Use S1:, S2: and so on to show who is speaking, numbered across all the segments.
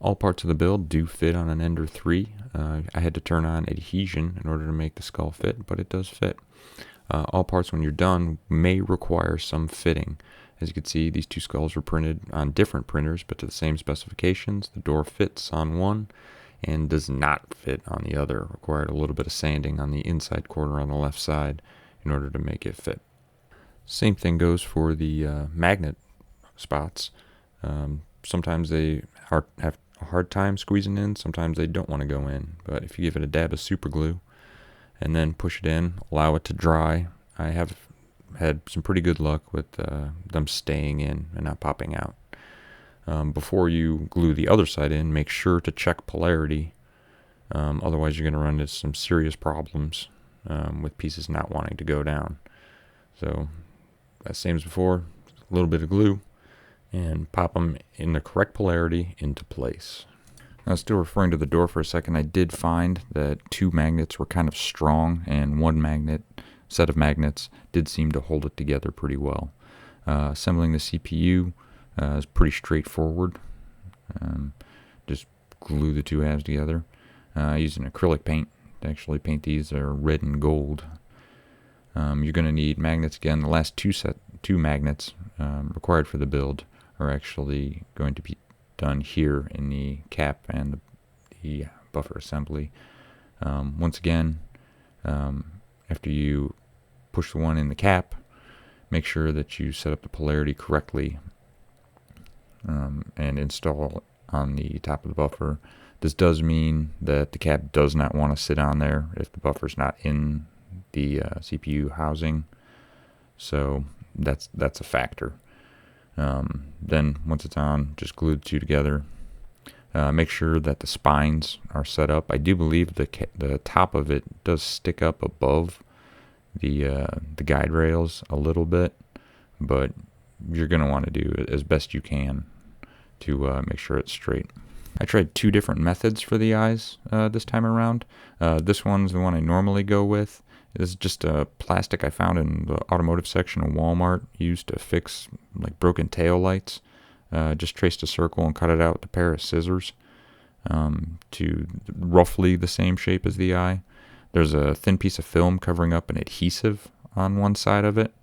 S1: All parts of the build do fit on an Ender 3. I had to turn on adhesion in order to make the skull fit, but it does fit. All parts, when you're done, may require some fitting. As you can see, these two skulls were printed on different printers, but to the same specifications. The door fits on one and does not fit on the other. Required a little bit of sanding on the inside corner on the left side in order to make it fit. Same thing goes for the magnet spots. Sometimes they have a hard time squeezing in, sometimes they don't want to go in. But if you give it a dab of super glue and then push it in, allow it to dry, I have had some pretty good luck with them staying in and not popping out. Before you glue the other side in, make sure to check polarity. Otherwise you're going to run into some serious problems with pieces not wanting to go down. So, same as before, a little bit of glue, and pop them in the correct polarity into place. Now, still referring to the door for a second, I did find that two magnets were kind of strong, and one set of magnets did seem to hold it together pretty well. Assembling the CPU is pretty straightforward. Just glue the two halves together. Using acrylic paint to actually paint these. They're red and gold. You're going to need magnets again. The last two magnets required for the build are actually going to be done here in the cap and the buffer assembly. Once again, after you push the one in the cap, make sure that you set up the polarity correctly and install it on the top of the buffer. This does mean that the cap does not want to sit on there if the buffer's not in the CPU housing, so that's a factor. Then once it's on, just glue the two together. Make sure that the spines are set up. I do believe the top of it does stick up above the guide rails a little bit, but you're going to want to do as best you can to make sure it's straight. I tried two different methods for the eyes this time around. This one's the one I normally go with. It's just a plastic I found in the automotive section of Walmart, used to fix like broken tail lights. Just traced a circle and cut it out with a pair of scissors to roughly the same shape as the eye. There's a thin piece of film covering up an adhesive on one side of it.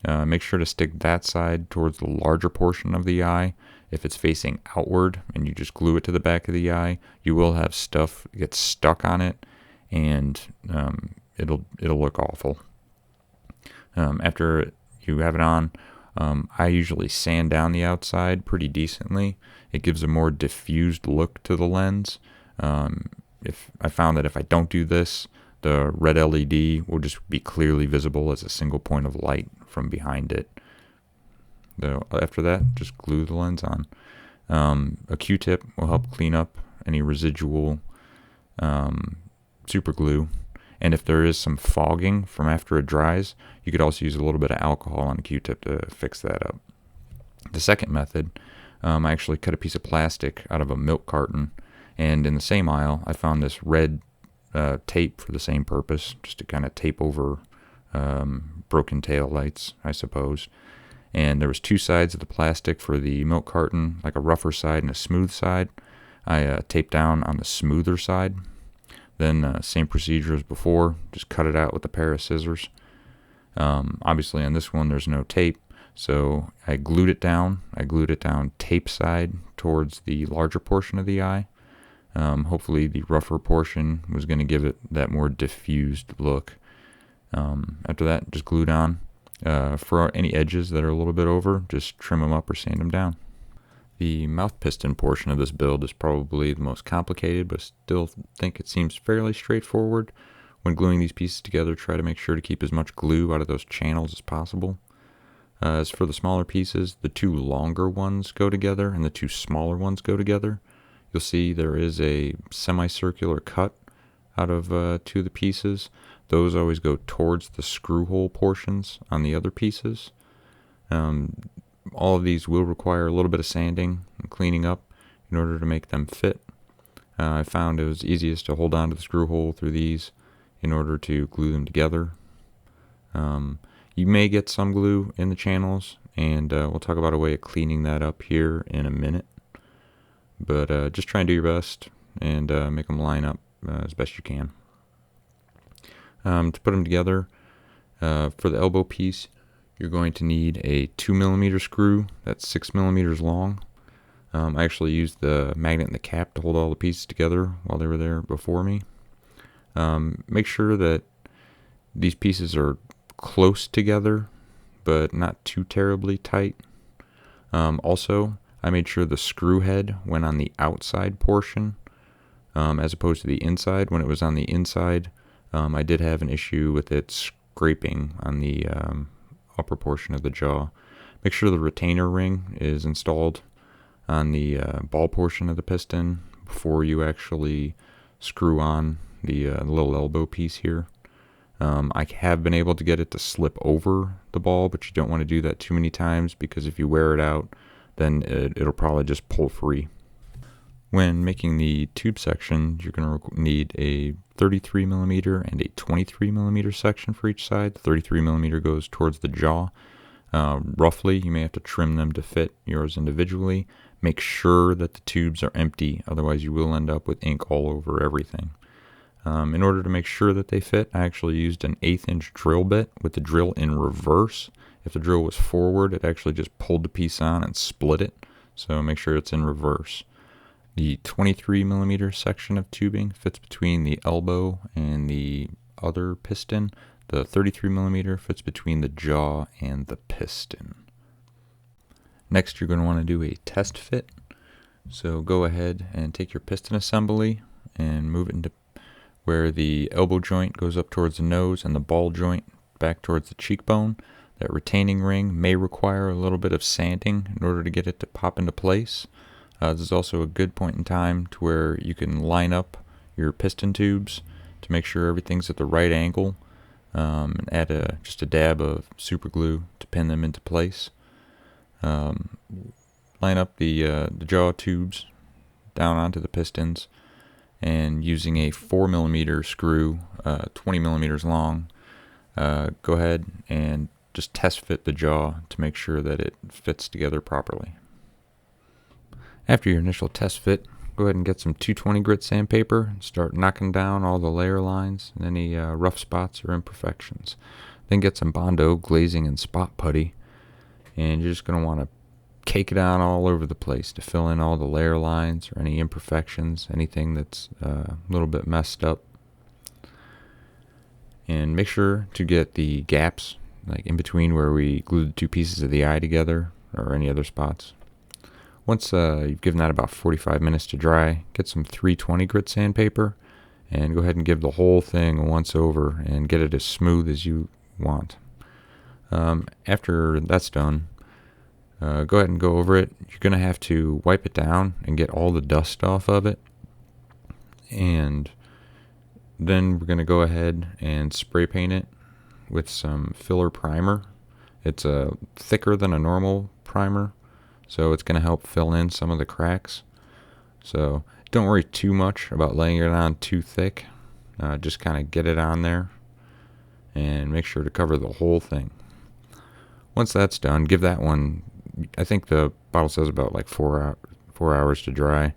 S1: Make sure to stick that side towards the larger portion of the eye. If it's facing outward and you just glue it to the back of the eye, you will have stuff get stuck on it, and it'll look awful. After you have it on, I usually sand down the outside pretty decently. It gives a more diffused look to the lens. If I found that if I don't do this, the red LED will just be clearly visible as a single point of light from behind it. After that, just glue the lens on. A Q-tip will help clean up any residual super glue. And if there is some fogging from after it dries, you could also use a little bit of alcohol on a Q-tip to fix that up. The second method, I actually cut a piece of plastic out of a milk carton, and in the same aisle, I found this red tape for the same purpose, just to kind of tape over broken tail lights, I suppose. And there was two sides of the plastic for the milk carton, like a rougher side and a smooth side. I taped down on the smoother side. Then same procedure as before, just cut it out with a pair of scissors. Obviously on this one there's no tape, so I glued it down. I glued it down tape side towards the larger portion of the eye. Hopefully the rougher portion was going to give it that more diffused look. After that, just glued on. For any edges that are a little bit over, just trim them up or sand them down. The mouth piston portion of this build is probably the most complicated, but still think it seems fairly straightforward. When gluing these pieces together, try to make sure to keep as much glue out of those channels as possible. As for the smaller pieces, the two longer ones go together and the two smaller ones go together. You'll see there is a semicircular cut out of two of the pieces. Those always go towards the screw hole portions on the other pieces. All of these will require a little bit of sanding and cleaning up in order to make them fit. I found it was easiest to hold on to the screw hole through these in order to glue them together. You may get some glue in the channels, and we'll talk about a way of cleaning that up here in a minute. but just try and do your best and make them line up as best you can. To put them together, for the elbow piece, you're going to need a 2mm screw that's 6mm long. I actually used the magnet and the cap to hold all the pieces together while they were there before me. Make sure that these pieces are close together, but not too terribly tight. Also, I made sure the screw head went on the outside portion, as opposed to the inside. When it was on the inside, I did have an issue with it scraping on the upper portion of the jaw. Make sure the retainer ring is installed on the ball portion of the piston before you actually screw on the little elbow piece here. I have been able to get it to slip over the ball, but you don't want to do that too many times, because if you wear it out, then it'll probably just pull free. When making the tube section, you're going to need a 33mm and a 23mm section for each side. The 33mm goes towards the jaw. Roughly, you may have to trim them to fit yours individually. Make sure that the tubes are empty, otherwise you will end up with ink all over everything. In order to make sure that they fit, I actually used an 1/8" drill bit with the drill in reverse. If the drill was forward, it actually just pulled the piece on and split it, so make sure it's in reverse. The 23mm section of tubing fits between the elbow and the other piston. The 33mm fits between the jaw and the piston. Next, you're going to want to do a test fit. So go ahead and take your piston assembly and move it into where the elbow joint goes up towards the nose and the ball joint back towards the cheekbone. That retaining ring may require a little bit of sanding in order to get it to pop into place. This is also a good point in time to where you can line up your piston tubes to make sure everything's at the right angle, and add just a dab of super glue to pin them into place. Line up the jaw tubes down onto the pistons, and using a 4mm screw, 20mm long, go ahead and just test fit the jaw to make sure that it fits together properly. After your initial test fit, go ahead and get some 220 grit sandpaper and start knocking down all the layer lines and any rough spots or imperfections. Then get some Bondo glazing and spot putty, and you're just going to want to cake it on all over the place to fill in all the layer lines or any imperfections, anything that's a little bit messed up. And make sure to get the gaps, like in between where we glued the two pieces of the eye together, or any other spots. Once you've given that about 45 minutes to dry, get some 320 grit sandpaper and go ahead and give the whole thing a once over and get it as smooth as you want. After that's done, go ahead and go over it. You're going to have to wipe it down and get all the dust off of it. And then we're going to go ahead and spray paint it with some filler primer. It's thicker than a normal primer, so it's going to help fill in some of the cracks. So don't worry too much about laying it on too thick. Just kind of get it on there and make sure to cover the whole thing. Once that's done, give that one, I think the bottle says about like 4 hours to dry.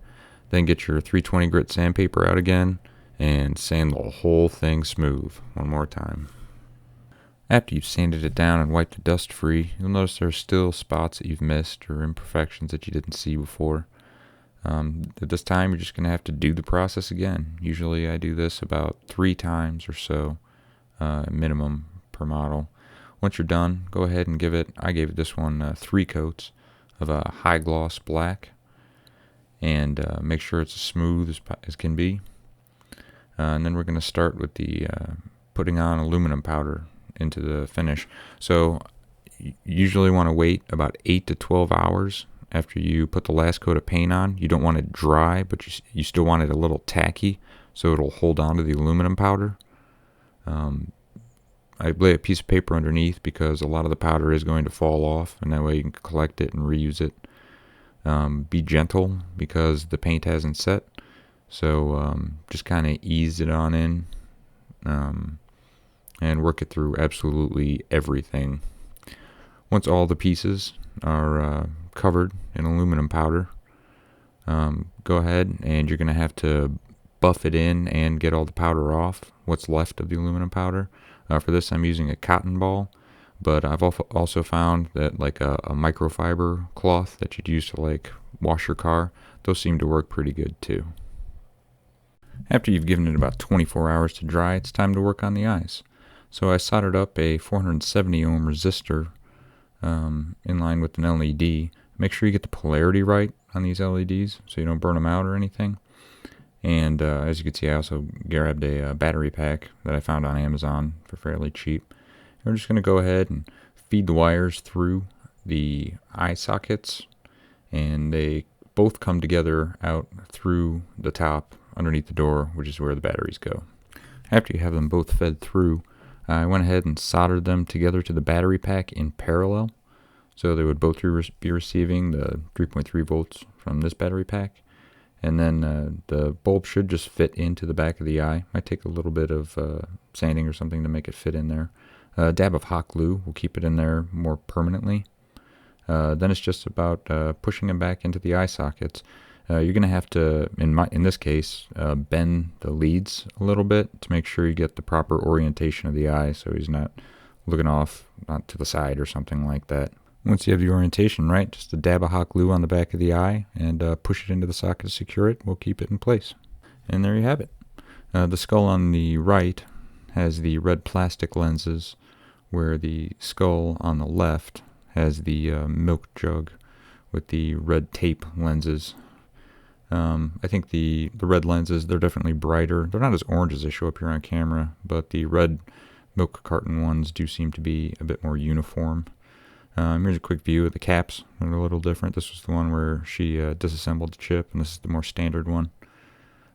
S1: Then get your 320 grit sandpaper out again and sand the whole thing smooth one more time. After you've sanded it down and wiped the dust free, you'll notice there are still spots that you've missed or imperfections that you didn't see before. At this time, you're just going to have to do the process again. Usually I do this about 3 times or so, minimum per model. Once you're done, go ahead and I gave this one 3 coats of a high gloss black, and make sure it's as smooth as can be. And then we're going to start with the putting on aluminum powder into the finish. So you usually want to wait about 8 to 12 hours after you put the last coat of paint on. You don't want it dry, but you still want it a little tacky so it'll hold on to the aluminum powder. I lay a piece of paper underneath because a lot of the powder is going to fall off, and that way you can collect it and reuse it. Be gentle because the paint hasn't set, so just kind of ease it on in and work it through absolutely everything. Once all the pieces are covered in aluminum powder, go ahead and you're going to have to buff it in and get all the powder off, what's left of the aluminum powder. For this, I'm using a cotton ball, but I've also found that like a microfiber cloth that you'd use to like wash your car, those seem to work pretty good too. After you've given it about 24 hours to dry, it's time to work on the eyes. So I soldered up a 470 ohm resistor in line with an LED. Make sure you get the polarity right on these LEDs so you don't burn them out or anything. And as you can see, I also grabbed a battery pack that I found on Amazon for fairly cheap. And we're just going to go ahead and feed the wires through the eye sockets, and they both come together out through the top underneath the door, which is where the batteries go. After you have them both fed through, I went ahead and soldered them together to the battery pack in parallel, so they would both be receiving the 3.3 volts from this battery pack. And then the bulb should just fit into the back of the eye. Might take a little bit of sanding or something to make it fit in there. A dab of hot glue will keep it in there more permanently. Then it's just about pushing them back into the eye sockets. You're going to have to, in this case, bend the leads a little bit to make sure you get the proper orientation of the eye so he's not looking off not to the side or something like that. Once you have the orientation right, just a dab of hot glue on the back of the eye and push it into the socket to secure it. We'll keep it in place. And there you have it. The skull on the right has the red plastic lenses, where the skull on the left has the milk jug with the red tape lenses. I think the red lenses, they're definitely brighter. They're not as orange as they show up here on camera, but the red milk carton ones do seem to be a bit more uniform. Here's a quick view of the caps. They're a little different. This was the one where she disassembled the chip, and this is the more standard one.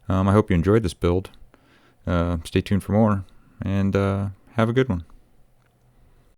S1: I hope you enjoyed this build. Stay tuned for more, and have a good one.